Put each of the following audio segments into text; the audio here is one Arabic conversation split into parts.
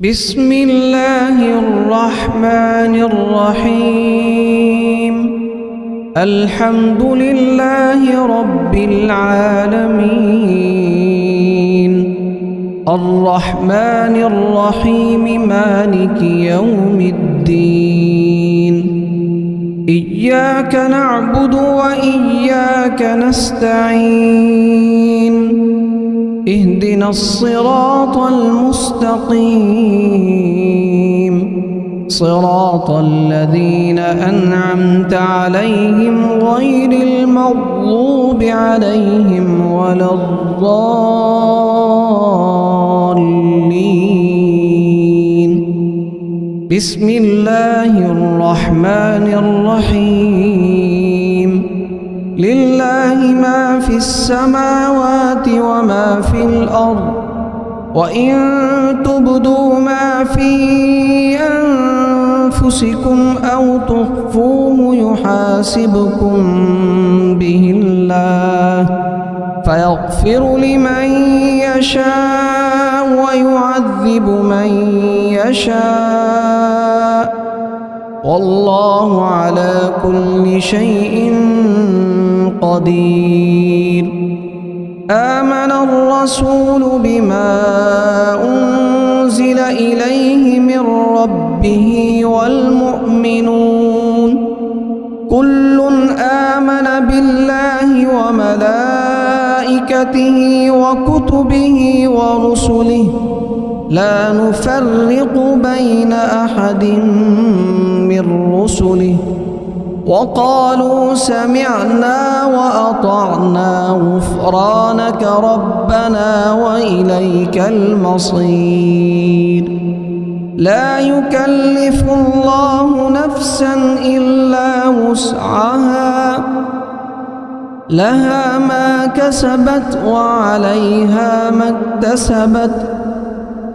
بسم الله الرحمن الرحيم. الحمد لله رب العالمين، الرحمن الرحيم، مالك يوم الدين. إياك نعبد وإياك نستعين، اهدنا الصراط المستقيم، صراط الذين أنعمت عليهم غير المغضوب عليهم ولا الضالين. بسم الله الرحمن الرحيم. لله ما في السماوات وما في الأرض، وإن تبدوا ما في أنفسكم أو تخفوه يحاسبكم به الله، فيغفر لمن يشاء ويعذب من يشاء، والله على كل شيء قدير. آمن الرسول بما أنزل إليه من ربه والمؤمنون كل آمن بالله وملائكته وكتبه ورسله، لا نفرق بين أحد من رسله، وقالوا سمعنا وأطعنا غفرانك ربنا وإليك المصير. لا يكلف الله نفسا إلا وسعها، لها ما كسبت وعليها ما اكتسبت.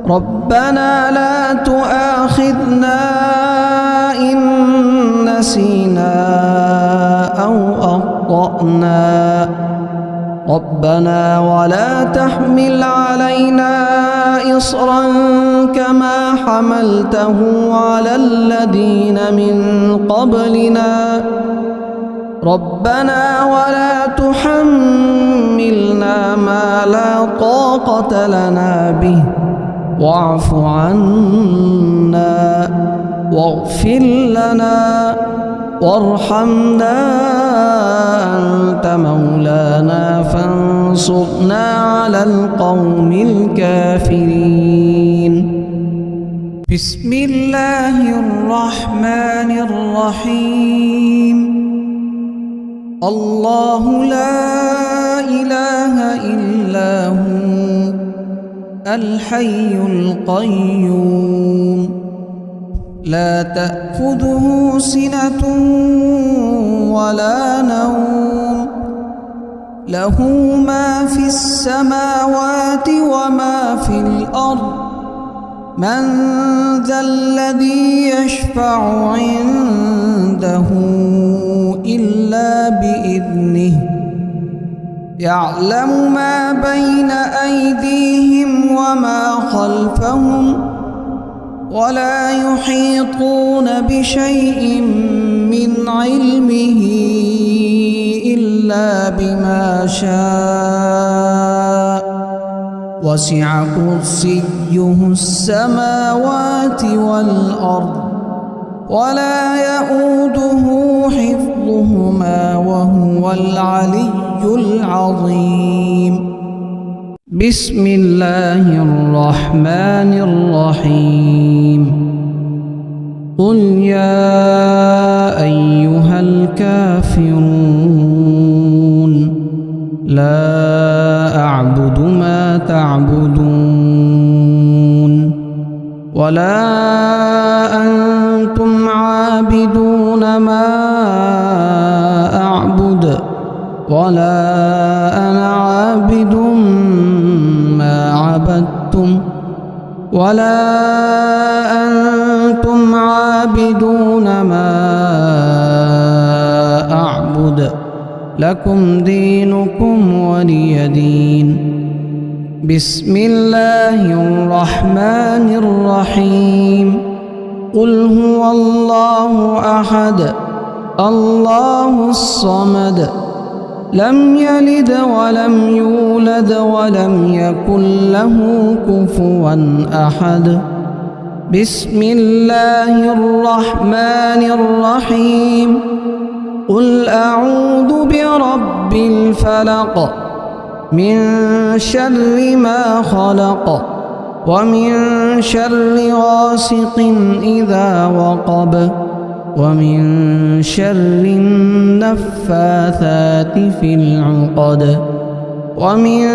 ربنا لا تؤاخذنا إن نسينا أو أخطأنا، ربنا ولا تحمل علينا إصرا كما حملته على الذين من قبلنا، ربنا ولا تحملنا ما لا طاقة لنا به، واعف عنا واغفر لنا وارحمنا، أنت مولانا فانصرنا على القوم الكافرين. بسم الله الرحمن الرحيم. الله لا إله إلا هو الحي القيوم، لا تأخذه سنة ولا نوم، له ما في السماوات وما في الأرض. من ذا الذي يشفع عنده إلا بإذنه، يعلم ما بين أيديهم وما خلفهم، ولا يحيطون بشيء من علمه إلا بما شاء، وسع كرسيه السماوات والأرض، ولا يؤوده حفظهما وهو العلي العظيم. بسم الله الرحمن الرحيم. قل يا أيها الكافرون لا أعبد ما تعبدون، ولا أنتم عابدون ما أعبد، ولا أنا عابد ما عبدتم، ولا أنتم عابدون ما أعبد، لكم دينكم ولي دين. بسم الله الرحمن الرحيم قل هو الله أحد الله الصمد لم يلد ولم يولد ولم يكن له كفوا أحد بسم الله الرحمن الرحيم قل أعوذ برب الفلق من شر ما خلق ومن شر غاسق إذا وقب ومن شر النفاثات في العقد ومن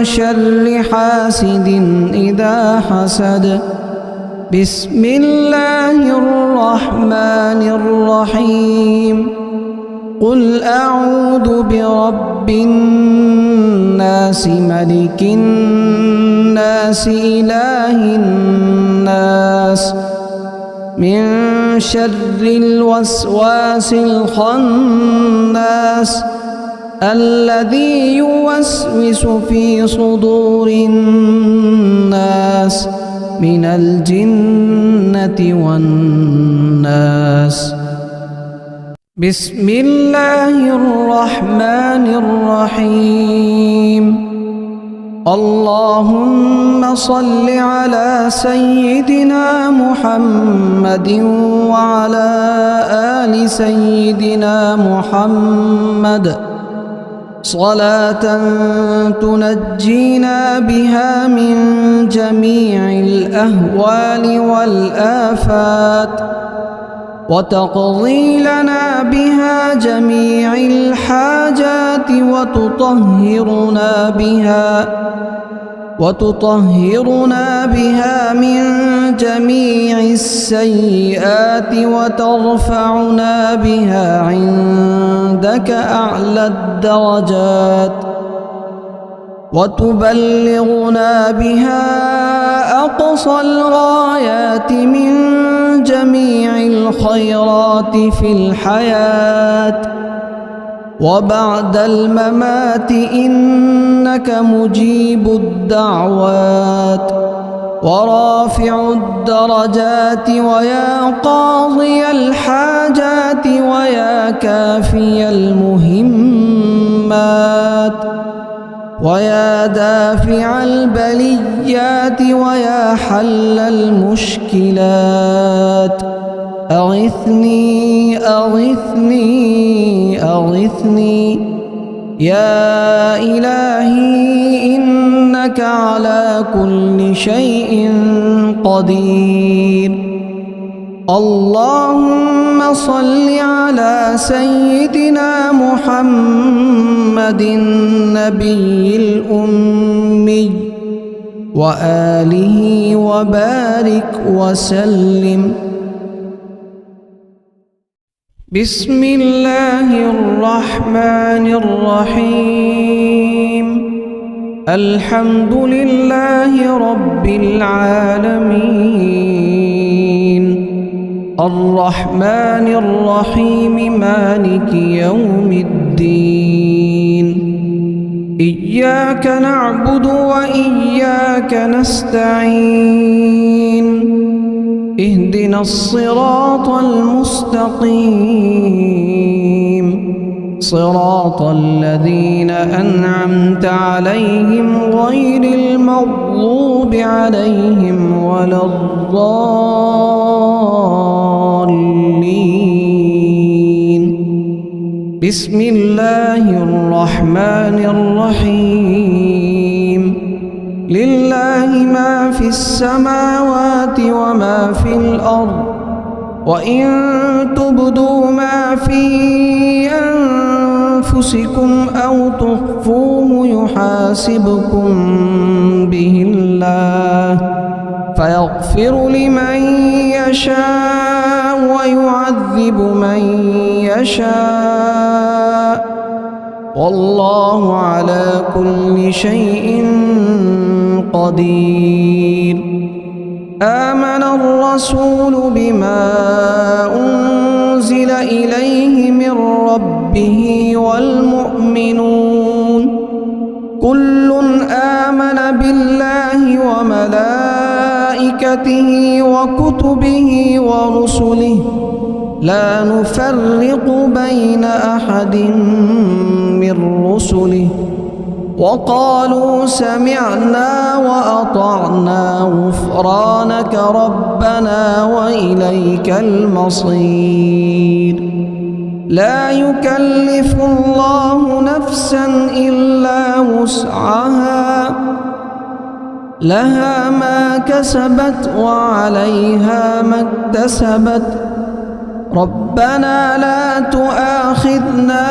شر حاسد إذا حسد بسم الله الرحمن الرحيم قل أعوذ برب الناس ملك الناس إله الناس من شر الوسواس الخناس الذي يوسوس في صدور الناس من الجنة والناس بسم الله الرحمن الرحيم اللهم صل على سيدنا محمد وعلى آل سيدنا محمد صلاة تنجينا بها من جميع الأهوال والآفات وتقضي لنا بها جميع الحاجات وتطهرنا بها من جميع السيئات وترفعنا بها عندك أعلى الدرجات وتبلغنا بها أقصى الغايات من جميع الخيرات في الحياة وبعد الممات إنك مجيب الدعوات ورافع الدرجات ويا قاضي الحاجات ويا كافي المهمات ويا دافع البليات ويا حل المشكلات أغثني أغثني أغثني يا إلهي إنك على كل شيء قدير اللهم صل على سيدنا محمد النبي الأمي وآله وبارك وسلم بسم الله الرحمن الرحيم الحمد لله رب العالمين الرحمن الرحيم مالك يوم الدين إياك نعبد وإياك نستعين اهدنا الصراط المستقيم صراط الذين أنعمت عليهم غير المغضوب عليهم ولا الضالين بسم الله الرحمن الرحيم لله ما في السماوات وما في الأرض وإن تبدوا ما في أنفسكم أو تخفوه يحاسبكم به الله فيغفر لمن يشاء ويعذب من يشاء والله على كل شيء قدير آمن الرسول بما أنزل إليه من ربه والمؤمنون كل آمن وملائكته وكتبه ورسله لا نفرق بين أحد من رسله وقالوا سمعنا وأطعنا غفرانك ربنا وإليك المصير لا يكلف الله نفسا إلا وسعها لها ما كسبت وعليها ما اكتسبت ربنا لا تؤاخذنا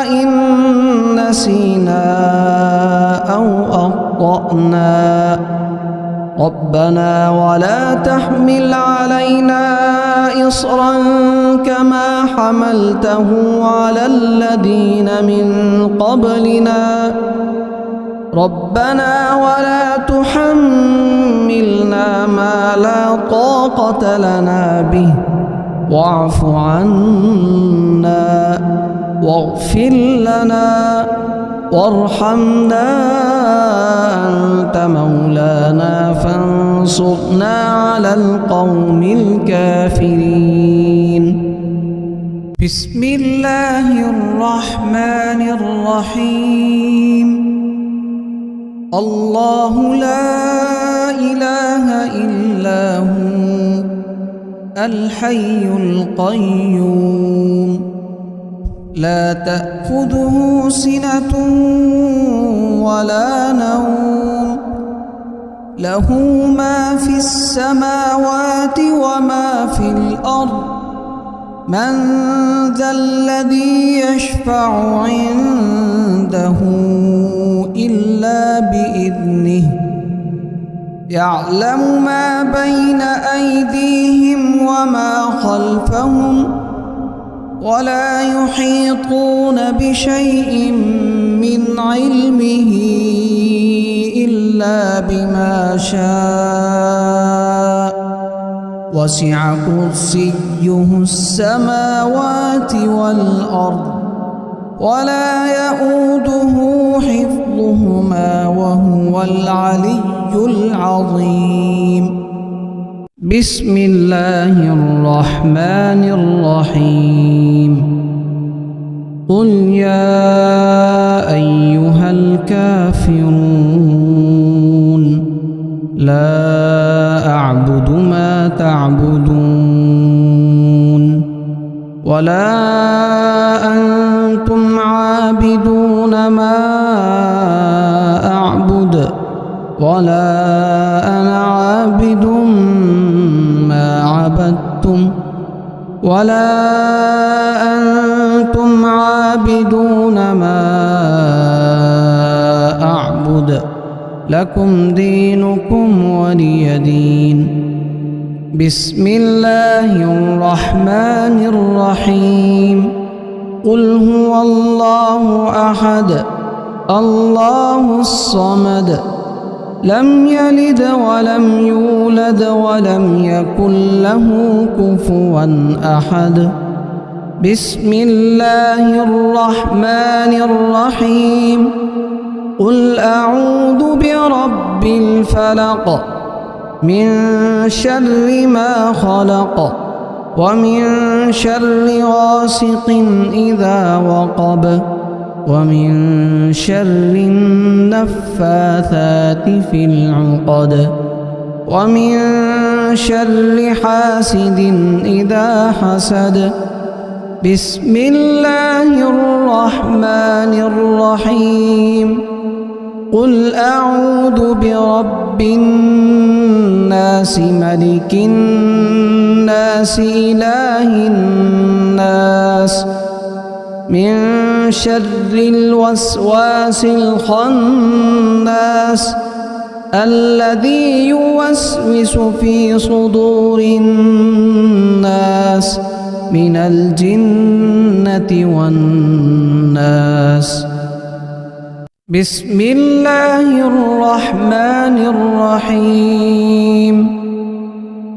إن نسينا أو أخطأنا ربنا ولا تحمل علينا إصرا كما حملته على الذين من قبلنا ربنا ولا تحملنا ما لا طاقة لنا به واعف عنا واغفر لنا وارحمنا أنت مولانا فانصرنا على القوم الكافرين بسم الله الرحمن الرحيم الله لا إله إلا هو الحي القيوم لا تأخذه سنة ولا نوم له ما في السماوات وما في الأرض من ذا الذي يشفع عنده إلا بإذنه يعلم ما بين أيديهم وما خلفهم ولا يحيطون بشيء من علمه إلا بما شاء وسع كرسيه السماوات والأرض ولا يؤوده حفظهما وهو العلي العظيم بسم الله الرحمن الرحيم قل يا أيها الكافرون لا أعبد ما تعبدون ولا أنتم عابدون ما أعبد ولا أنا عابد ما عبدتم ولا أنتم عابدون ما أعبد لكم دينكم ولي دين بسم الله الرحمن الرحيم قل هو الله أحد الله الصمد لم يلد ولم يولد ولم يكن له كفوا أحد بسم الله الرحمن الرحيم قل أعوذ برب الفلق من شر ما خلق ومن شر غاسق إذا وقب ومن شر النفاثات في العقد ومن شر حاسد إذا حسد بسم الله الرحمن الرحيم قل أعوذ برب الناس ملك الناس إله الناس من شر الوسواس الخناس الذي يوسوس في صدور الناس من الجنة والناس بسم الله الرحمن الرحيم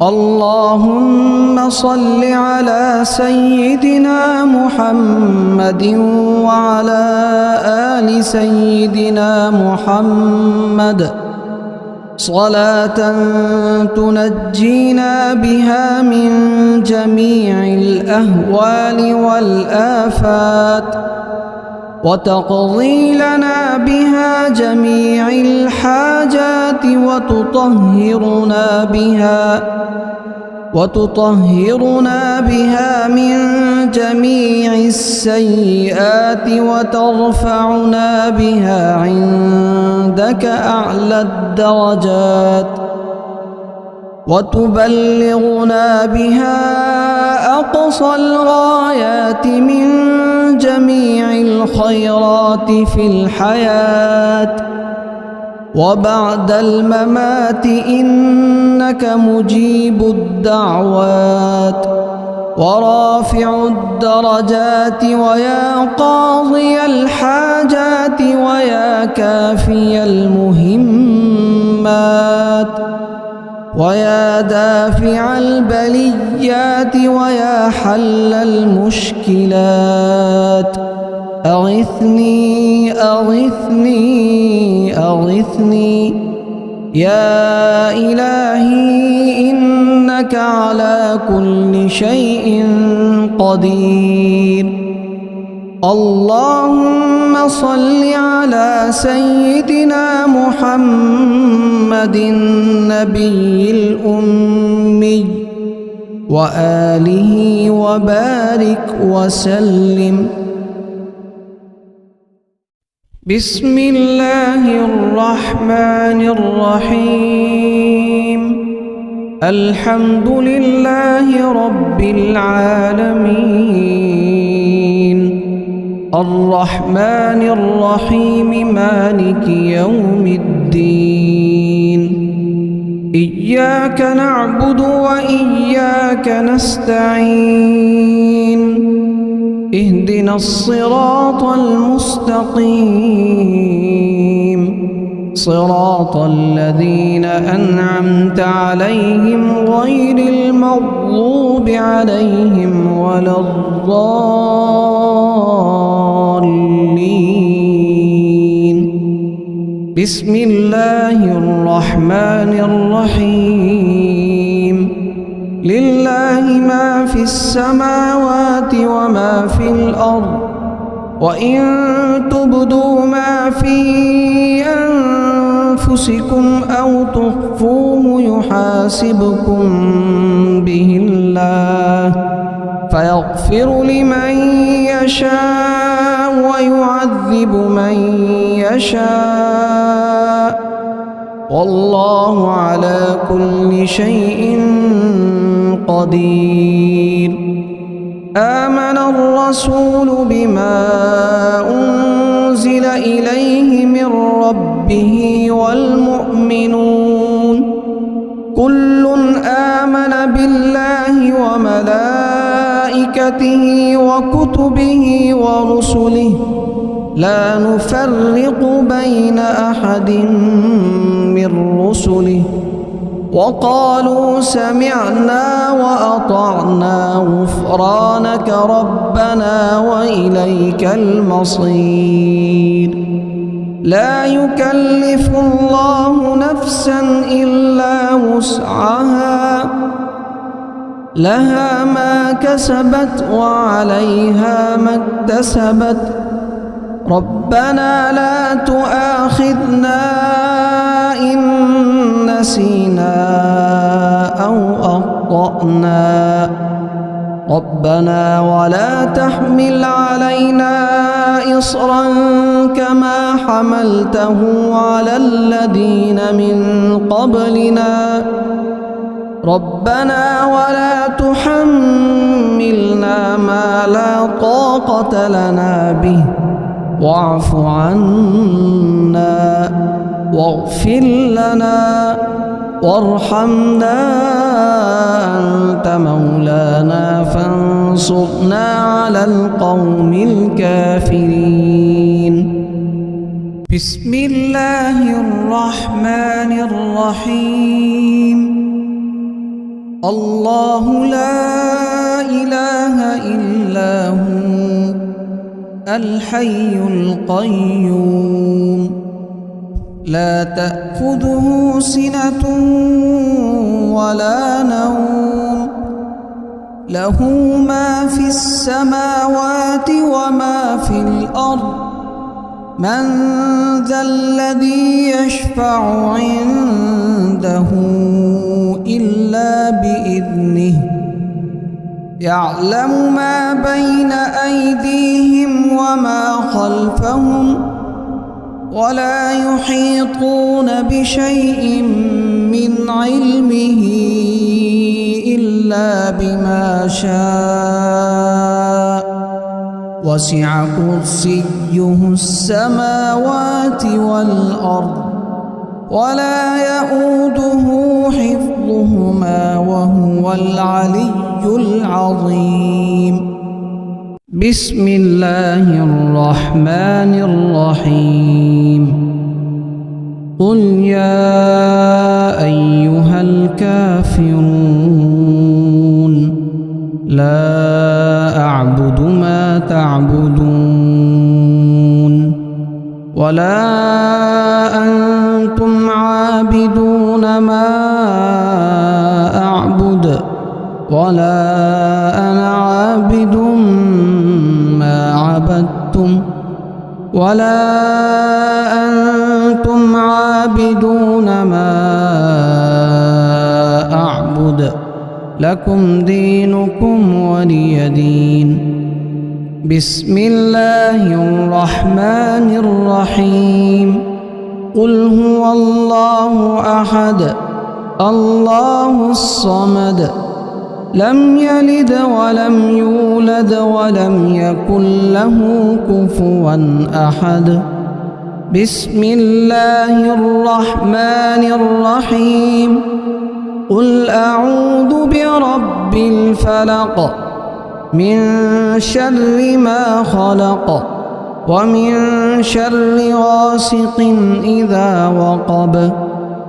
اللهم صل على سيدنا محمد وعلى آل سيدنا محمد صلاة تنجينا بها من جميع الأهوال والآفات وتقضي لنا بها جميع الحاجات وتطهرنا بها من جميع السيئات وترفعنا بها عندك أعلى الدرجات وتبلغنا بها أقصى الغايات من جميع الخيرات في الحياة وبعد الممات إنك مجيب الدعوات ورافع الدرجات ويا قاضي الحاجات ويا كافي المهمات ويا دافع البليات ويا حل المشكلات أغثني أغثني أغثني يا إلهي إنك على كل شيء قدير. اللهم صل على سيدنا محمد النبي الأمي وآله وبارك وسلم. بسم الله الرحمن الرحيم. الحمد لله رب العالمين الرحمن الرحيم مالك يوم الدين. إياك نعبد وإياك نستعين. اهدنا الصراط المستقيم صراط الذين أنعمت عليهم غير المغضوب عليهم ولا الضالين. بسم الله الرحمن الرحيم. لله ما في السماوات وما في الأرض وإن تبدوا ما في أنفسكم أو تخفوه يحاسبكم به الله فيغفر لمن يشاء ويعذب من يشاء والله على كل شيء قدير. آمن الرسول بما أنزل إليه من ربه والمؤمنون كل آمن بالله وملائكته وكتبه ورسله لا نفرق بين أحد من رسله وقالوا سمعنا وأطعنا غفرانك ربنا وإليك المصير. لا يكلف الله نفسا إلا وسعها لها ما كسبت وعليها ما اكتسبت ربنا لا تؤاخذنا إن نسينا أو أخطأنا ربنا ولا تحمل علينا إصرا كما حملته على الذين من قبلنا ربنا ولا تحملنا ما لا طاقة لنا به واعف عنا واغفر لنا وارحمنا أنت مولانا فانصرنا على القوم الكافرين. بسم الله الرحمن الرحيم. الله لا إله إلا هو الحي القيوم لا تأخذه سنة ولا نوم له ما في السماوات وما في الأرض من ذا الذي يشفع عنده إلا بإذنه يعلم ما بين أيديهم وما خلفهم ولا يحيطون بشيء من علمه إلا بما شاء وسع كرسيه السماوات والأرض ولا يؤوده حفظهما وهو العلي العظيم. بسم الله الرحمن الرحيم. قل يا أيها الكافرون لا أعبد ما تعبدون ولا أنتم عابدون ما أعبد ولا أنا عابد ما عبدتم ولا أنتم عابدون ما أعبد لكم دينكم ولي دين. بسم الله الرحمن الرحيم. قل هو الله أحد الله الصمد لم يلد ولم يولد ولم يكن له كفوا أحد. بسم الله الرحمن الرحيم. قل أعوذ برب الفلق من شر ما خلق ومن شر غاسق إذا وقب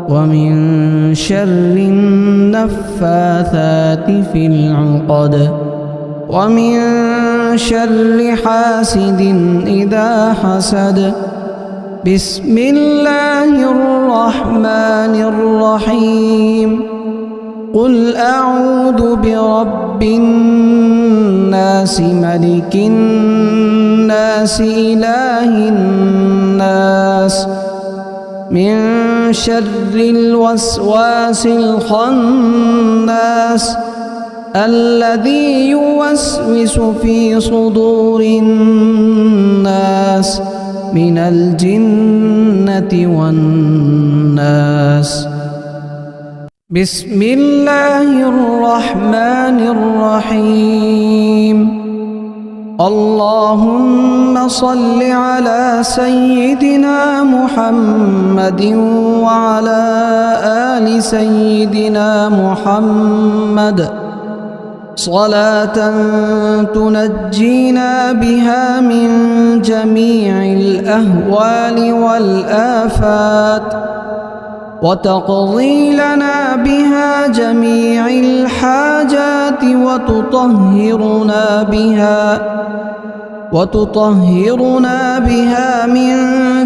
ومن شر النفاثات في العقد ومن شر حاسد إذا حسد. بسم الله الرحمن الرحيم. قل أعوذ برب الناس ملك الناس إله الناس من شر الوسواس الخناس الذي يوسوس في صدور الناس من الجنة والناس. بسم الله الرحمن الرحيم. اللهم صل على سيدنا محمد وعلى آل سيدنا محمد صلاة تنجينا بها من جميع الأهوال والآفات وتقضي لنا بها جميع الحاجات وتطهرنا بها من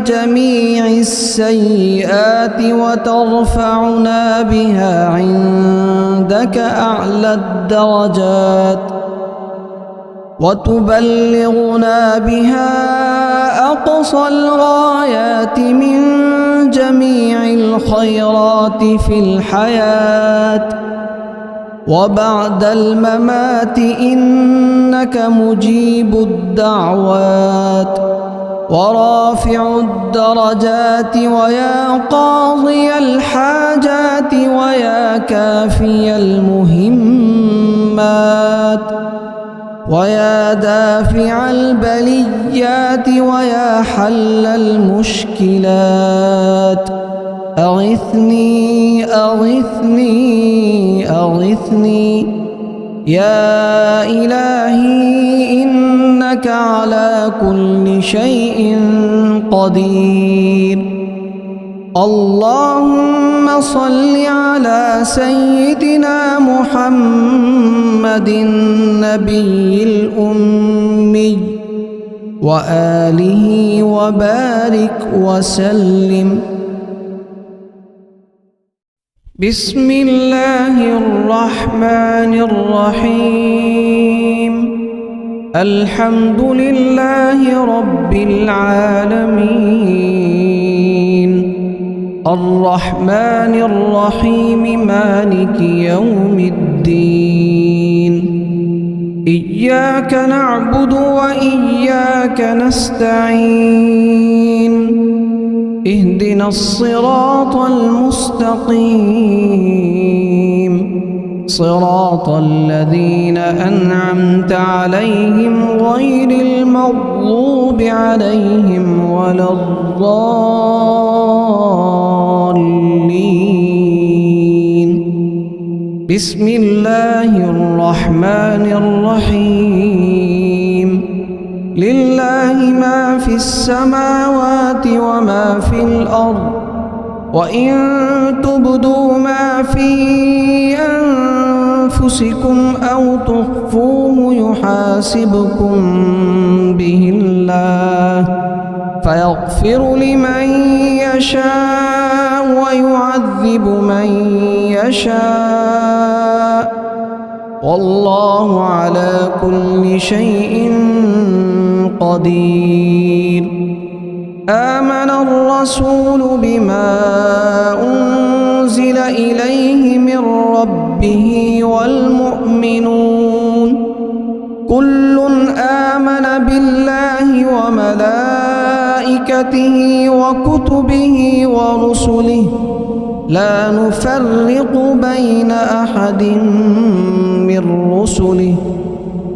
جميع السيئات وترفعنا بها عندك أعلى الدرجات وتبلغنا بها أقصى الغايات من جميع الخيرات في الحياة وبعد الممات إنك مجيب الدعوات ورافع الدرجات ويا قاضي الحاجات ويا كافي المهمات ويا دافع البليات ويا حل المشكلات. أغثني أغثني أغثني يا إلهي إنك على كل شيء قدير. اللهم صل على سيدنا محمد النبي الأمي وآله وبارك وسلم بسم الله الرحمن الرحيم الحمد لله رب العالمين الرحمن الرحيم مالك يوم الدين إياك نعبد وإياك نستعين اهدنا الصراط المستقيم صراط الذين أنعمت عليهم غير المغضوب عليهم ولا الضالين بسم الله الرحمن الرحيم لله ما في السماوات وما في الأرض وإن تبدوا ما في أنفسكم أو تخفوه يحاسبكم به الله فيغفر لمن يشاء ويعذب من يشاء والله على كل شيء قدير آمن الرسول بما أنزل إليه من ربه والمؤمنون كل آمن بالله وملائكته وكتبه ورسله لا نفرق بين أحد من رسله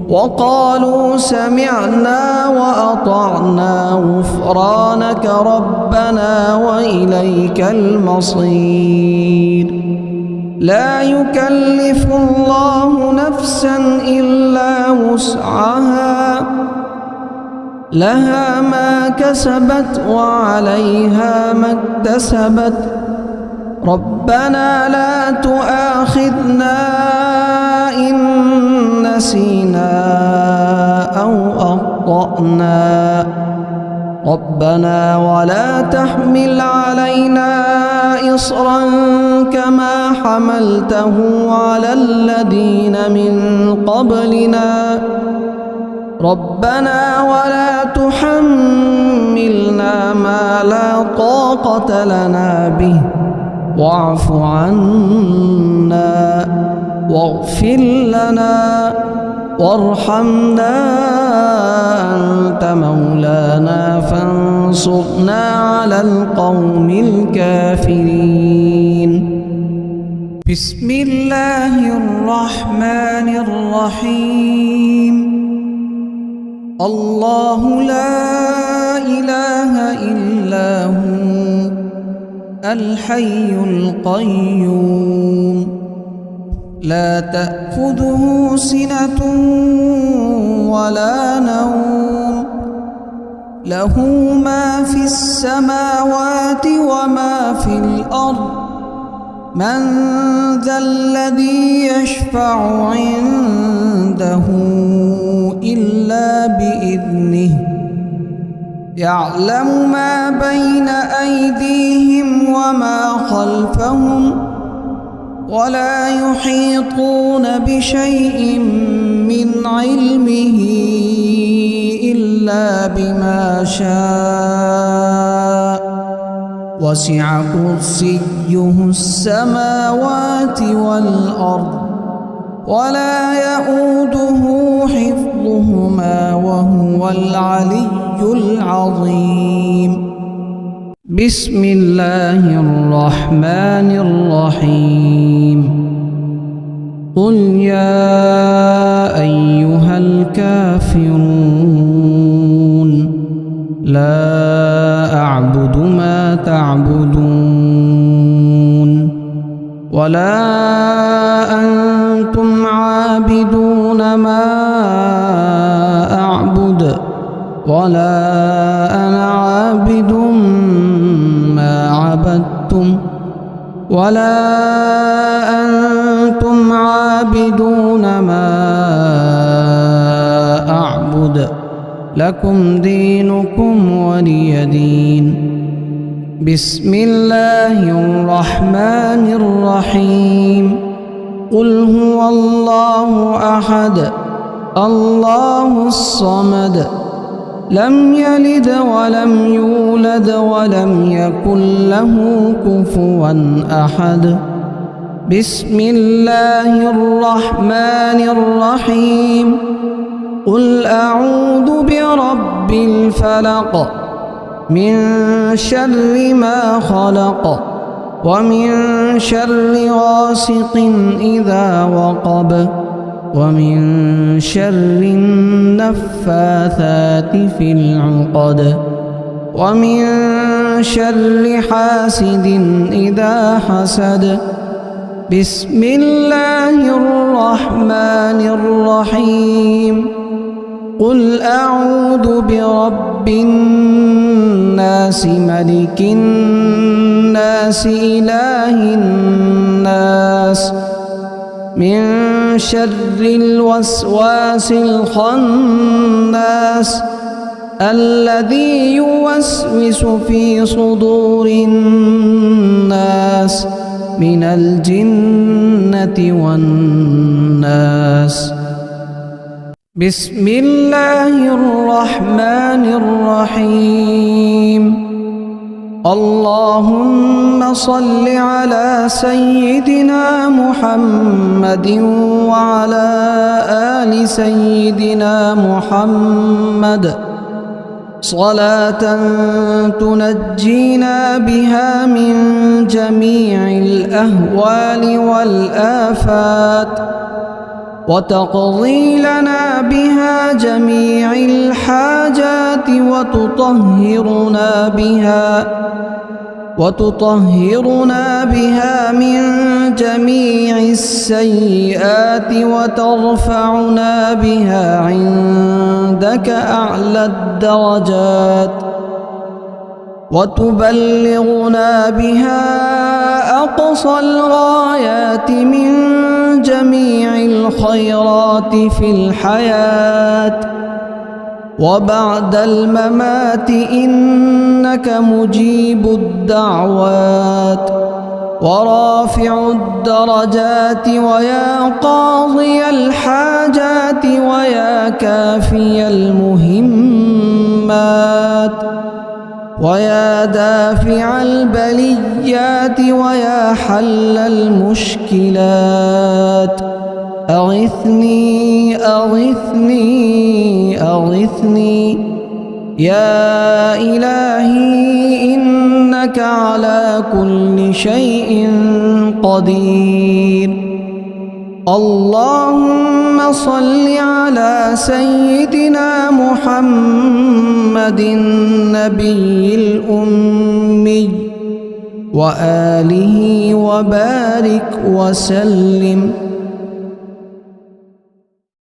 وقالوا سمعنا وأطعنا غفرانك ربنا وإليك المصير لا يكلف الله نفسا إلا وسعها لها ما كسبت وعليها ما اكتسبت ربنا لا تؤاخذنا إن نسينا أو أخطأنا ربنا ولا تحمل علينا إصرا كما حملته على الذين من قبلنا ربنا ولا تحملنا ما لا طاقة لنا به واعف عنا واغفر لنا وارحمنا أنت مولانا فانصرنا على القوم الكافرين بسم الله الرحمن الرحيم الله لا إله إلا هو الحي القيوم لا تأخذه سنة ولا نوم له ما في السماوات وما في الأرض من ذا الذي يشفع عنده إلا بإذنه يعلم ما بين أيديهم وما خلفهم ولا يحيطون بشيء من علمه إلا بما شاء وسع كرسيه السماوات والأرض ولا يؤوده حفظهما وهو العلي العظيم بسم الله الرحمن الرحيم قل يا أيها الكافرون لا أعبد ما تعبدون ولا أنتم عابدون ما أعبد ولا أنا عابد ما عبدتم ولا أنتم عابدون ما أعبد لكم دينكم ولي دين بسم الله الرحمن الرحيم قل هو الله أحد الله الصمد لم يلد ولم يولد ولم يكن له كفوا أحد بسم الله الرحمن الرحيم قل أعوذ برب الفلق من شر ما خلق ومن شر غاسق إذا وقب ومن شر النفاثات في العقد ومن شر حاسد إذا حسد بسم الله الرحمن الرحيم قل أعوذ برب الناس ملك الناس إله الناس من شر الوسواس الخناس الذي يوسوس في صدور الناس من الجنة والناس بسم الله الرحمن الرحيم اللهم صل على سيدنا محمد وعلى آل سيدنا محمد صلاة تنجينا بها من جميع الأهوال والآفات وتقضي لنا بها جميع الحاجات وتطهرنا بها من جميع السيئات وترفعنا بها عندك أعلى الدرجات وتبلغنا بها أقصى الغايات من جميع الخيرات في الحياة وبعد الممات إنك مجيب الدعوات ورافع الدرجات ويا قاضي الحاجات ويا كافي المهمات ويا دافع البليات ويا حل المشكلات أغثني أغثني أغثني يا إلهي إنك على كل شيء قدير اللهم صل على سيدنا محمد النبي الأمي وآله وبارك وسلم